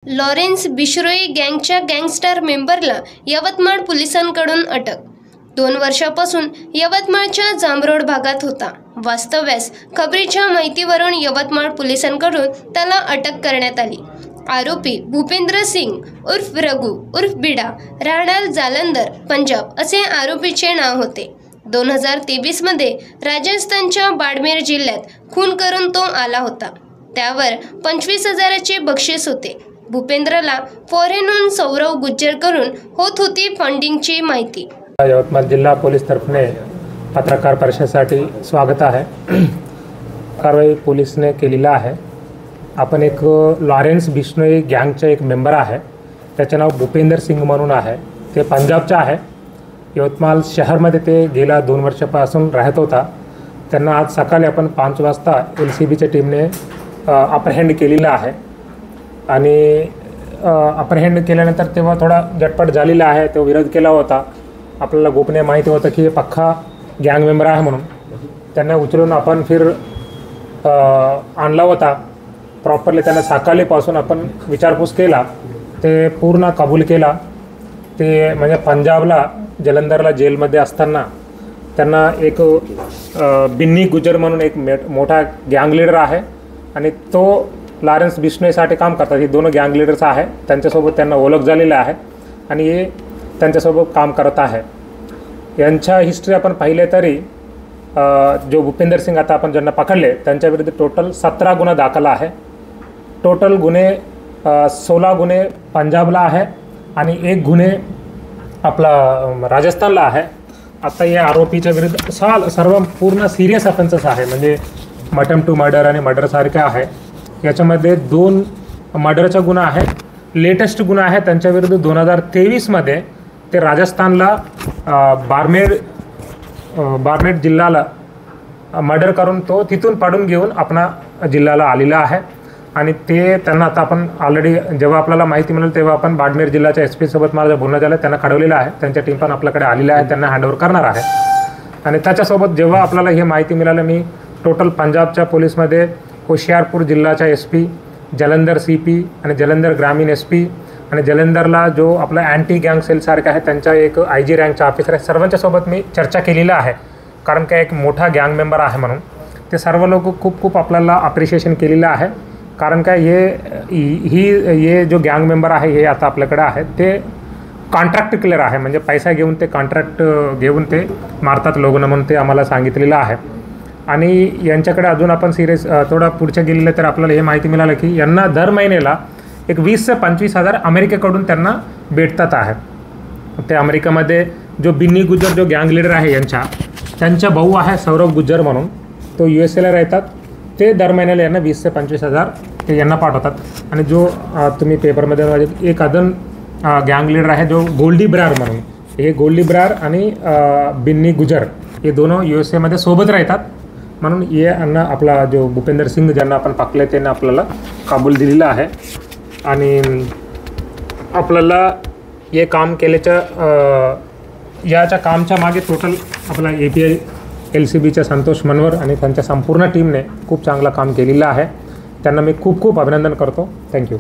Lawrence Bishnoi गँगच्या gangster मेंबरला यवतमाळ पोलिसांकडून अटक। 2 वर्षांपासून यवतमाळच्या जांभरोड भागात होता। वास्तव्यास खबरीच्या माहितीवरून यवतमाळ पोलिसांकडून त्याला अटक करण्यात आली। आरोपी भूपेंद्र सिंग उर्फ रघु उर्फ बिडा राहणार जालंधर पंजाब असे आरोपीचे नाव होते। 2023 मध्ये राजस्थानच्या बाड़मेर जिल्ह्यात खून करून तो आला होता। त्यावर 25,000चे बक्षीस होते। भूपेंद्रला फॉरेनहून सौरव गुज्जर करून होत होती फंडिंगची माहिती। यवतमाळ जिल्हा पोलीस तर्फे पत्रकार परिषदेसाठी स्वागत आहे। कारवाई पोलिसने केलेला आहे। आपण एक लॉरेन्स बिश्नोई गँगचे एक मेंबर आहे। त्याचे नाव भूपेंद्र सिंग म्हणून आहे। ते पंजाबचा आहे। यवतमाळ शहरामध्ये ते गेल्या 2 वर्षापासून राहत होता। त्यांना आज सकाळी आपण 5 वाजता LCBच्या टीमने अप्रहेंड केलेला आहे। आणि अप्रहेंड केल्यानंतर तेव्हा थोडा झटपट झालेला आहे। तो विरोध केला होता। आपल्याला गोपनीय माहिती होतं की पक्का गँग मेंबर आहे म्हणून त्यांना उचलून आपण फिर आणला होता। प्रॉपरली त्यांना सकाळीपासून आपण विचारपूस केला। ते पूर्ण कबूल केला। ते म्हणजे पंजाबला जलंधरला जेलमध्ये असताना त्यांना एक बिन्नी गुजर म्हणून एक मोठा गँग लीडर आहे आणि तो लॉरेन्स बिश्नोईसाठी काम करतात। हे दोन गँग लीडर्स आहे। त्यांच्यासोबत त्यांना ओळख झालेली आहे आणि हे त्यांच्यासोबत काम करत आहे। यांच्या हिस्ट्री आपण पाहिले तरी जो भूपेंद्र सिंग आता आपण ज्यांना पकडले त्यांच्या विरुद्ध टोटल 17 गुन्हा दाखल आहे। टोटल गुन्हे 16 गुन्हे पंजाबला आहे आणि 1 गुन्हे आपला राजस्थानला आहे। आता या आरोपीच्या विरुद्ध सर्व पूर्ण सिरियस ऑफेन्सेस आहे। म्हणजे अटेम्प्ट टू मर्डर आणि मर्डर सारखे आहे। याच्यामध्ये 2 मर्डरचा गुन्हा आहे। लेटेस्ट गुन्हा आहे त्यांच्या विरुद्ध 2023 मध्ये ते राजस्थानला बाड़मेर जिल्ह्याला मर्डर करून तो तिथून पडून घेऊन आपला जिल्ह्याला आलेला आहे। आणि ते त्यांना आता आपण ऑलरेडी जेव्हा आपल्याला माहिती मिळेल तेव्हा आपण बाड़मेर जिल्ह्याच्या SP सोबत माझं बोलणं झालं। त्यांना कळवलेलं आहे। त्यांच्या टीम पण आपल्याकडे आलेली आहे। त्यांना हँडओव्हर करणार आहे। आणि त्याच्यासोबत जेव्हा आपल्याला हे माहिती मिळालं मी टोटल पंजाबच्या पोलीसमध्ये होशियारपुर जिल्ह्याचा SP जलंधर CP आणि जलंधर ग्रामीण SP आणि जलंधरला जो आपला अँटी गँग सेल सारखा आहे त्यांचा एक IG रँकचा ऑफिसर आहे। सर्वांच्या सोबत मी चर्चा केलेला आहे कारण का एक मोठा गँग मेंबर आहे म्हणून ते सर्व लोक खूप आपल्याला अप्रिशिएशन केलेलं आहे। कारण का हे जो गँग मेंबर आहे हे आता आपल्याकडे आहे ते कॉन्ट्रॅक्ट क्लिअर आहे। म्हणजे पैसा घेऊन ते कॉन्ट्रॅक्ट घेऊन ते मारतात लोकांना म्हणून ते आम्हाला सांगितलेलं आहे। आणि यांच्याकडे अजून आपण सिरियस थोडा पुढच्या गेलेलं तर आपल्याला हे माहिती मिळालं की यांना दर महिन्याला एक 20 ते 25,000 अमेरिकेकडून त्यांना भेटतात आहे। ते अमेरिकेमध्ये जो बिन्नी गुजर जो गँग लीडर आहे त्यांचा भाऊ आहे सौरव गुज्जर म्हणून तो USAला राहतात। ते दर महिन्याला यांना 20 ते 25,000 ते यांना पाठवतात। आणि जो तुम्ही पेपरमध्ये एक अजून गँग लीडर आहे जो गोल्डी ब्रार म्हणून हे गोल्डी ब्रार आणि बिन्नी गुजर हे दोनों USAमध्ये सोबत राहतात म्हणून हे यांना आपला जो भूपेंद्र सिंग ज्यांना आपण पकडले त्यांना आपल्याला काबूल दिलेला आहे। आणि आपल्याला हे काम केल्याच्या याच्या कामच्या मागे टोटल आपला API LCBच्या संतोष मनवर आणि त्यांच्या संपूर्ण टीमने खूप चांगला काम केलेलं आहे। त्यांना मी खूप अभिनंदन करतो। थँक्यू।